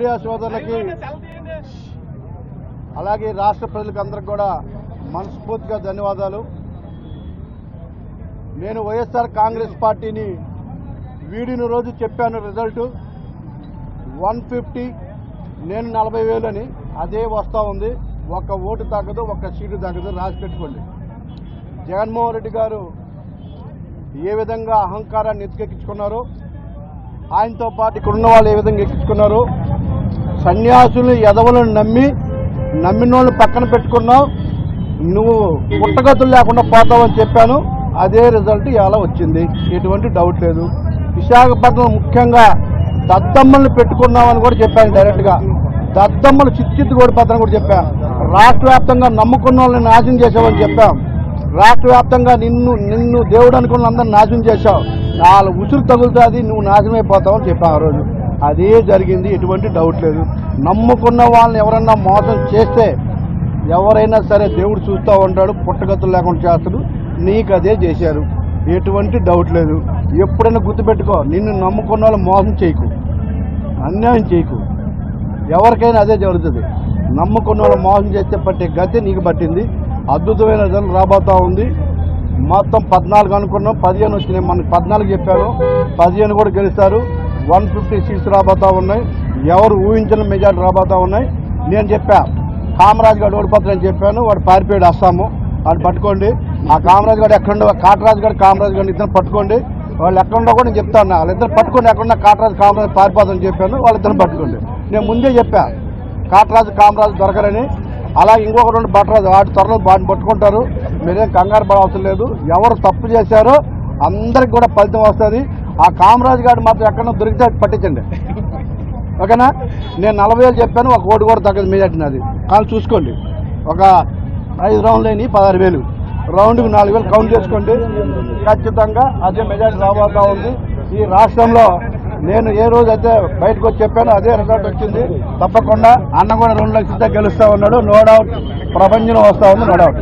Media సోదరులకి అలాగే రాష్ట్ర ప్రజలకు అందరికి కూడా మనస్ఫూర్తిగా ధన్యవాదాలు. నేను వైఎస్ఆర్ కాంగ్రెస్ పార్టీని వీడిన రోజు చెప్పాను రిజల్ట్ 150, నేను 40,000 అని. అదే వస్తూ ఉంది. ఒక్క ఓటు తగ్గదు, ఒక్క సీటు తగ్గదు, రాసి పెట్టుకోండి. జగన్మోహన్ రెడ్డి గారు ఏ విధంగా అహంకారాన్ని ఎత్తుకెక్కించుకున్నారో, ఆయనతో పాటు ఇక్కడ ఉన్న వాళ్ళు ఏ విధంగా ఎక్కించుకున్నారు. సన్యాసులు ఎదవలను నమ్మిన వాళ్ళు పక్కన పెట్టుకున్నావు, నువ్వు పుట్టగతులు లేకుండా పోతావని చెప్పాను. అదే రిజల్ట్ ఇలా వచ్చింది, ఎటువంటి డౌట్ లేదు. విశాఖపట్నం ముఖ్యంగా దద్దమ్మల్ని పెట్టుకున్నామని కూడా చెప్పాను డైరెక్ట్గా. దద్దమ్మలు చిత్తిత్తు ఓడిపోతానని కూడా చెప్పాను. రాష్ట్ర వ్యాప్తంగా నమ్ముకున్న వాళ్ళని నాశనం చేసావని చెప్పాం. రాష్ట్ర వ్యాప్తంగా నిన్ను దేవుడు అనుకున్న అందరిని నాశనం చేశావు. 4 ఉసురు తగులుతుంది, నువ్వు నాశనం అయిపోతావు అని చెప్పావు ఆ రోజు. అదే జరిగింది, ఎటువంటి డౌట్ లేదు. నమ్ముకున్న వాళ్ళని ఎవరన్నా మోసం చేస్తే ఎవరైనా సరే దేవుడు చూస్తూ ఉంటాడు, పుట్టగతులు లేకుండా చేస్తాడు. నీకు అదే చేశారు, ఎటువంటి డౌట్ లేదు. ఎప్పుడైనా గుర్తుపెట్టుకో, నిన్ను నమ్ముకున్న వాళ్ళు మోసం చేయకు, అన్యాయం చేయకు. ఎవరికైనా అదే జరుగుతుంది. నమ్ముకున్న వాళ్ళు మోసం చేస్తే పట్టే గతి నీకు పట్టింది. అద్భుతమైన రిజల్ట్ రాబోతా ఉంది. మొత్తం 14 అనుకున్నాం, 15 వచ్చినాయి. మనకు 14 చెప్పాను, 15 కూడా గెలుస్తారు. 150 సీట్స్ రాబోతా ఉన్నాయి. ఎవరు ఊహించిన మెజార్టీ రాబోతా ఉన్నాయి. నేను చెప్పా కామరాజు గారు ఓడిపోతారని చెప్పాను. వాడు పారిపోయాడు అస్సాము. వాడు పట్టుకోండి. ఆ కామరాజు గారు ఎక్కడుండో, కాటరాజు గారు కామరాజు గారిని ఇద్దరు పట్టుకోండి. వాళ్ళు ఎక్కడుండో కూడా నేను చెప్తాను. వాళ్ళిద్దరు పట్టుకోండి. ఎక్కడున్నా కాటరాజు కామరాజు పారిపోతారని చెప్పాను. వాళ్ళిద్దరు పట్టుకోండి. నేను ముందే చెప్పా కాటరాజు కామరాజు దొరకరని. అలా ఇంకొక 2 బట్టరాజు వాటి త్వరలో వాటిని పట్టుకుంటారు. మీరేం కంగారు పడవసరం లేదు. ఎవరు తప్పు చేశారో అందరికి కూడా ఫలితం వస్తుంది. ఆ కామరాజు గారు మాత్రం ఎక్కడన్నా దొరికితే పట్టించండి, ఓకేనా? నేను 40,000 చెప్పాను, ఒక ఓటు కూడా తగ్గదు మెజార్టీ నాది. కానీ చూసుకోండి, ఒక 5 రౌండ్లు అయినాయి, 16,000 రౌండ్కి 4,000 కౌంట్ చేసుకోండి. ఖచ్చితంగా అదే మెజార్టీ రాబోతా ఉంది. ఈ రాష్ట్రంలో నేను ఏ రోజైతే బయటకు వచ్చి చెప్పానో అదే రిజల్ట్ వచ్చింది. తప్పకుండా అన్న కూడా 2 లక్షలతో గెలుస్తా ఉన్నాడు. నో డౌట్ ప్రపంచంలో వస్తా ఉంది, నో డౌట్.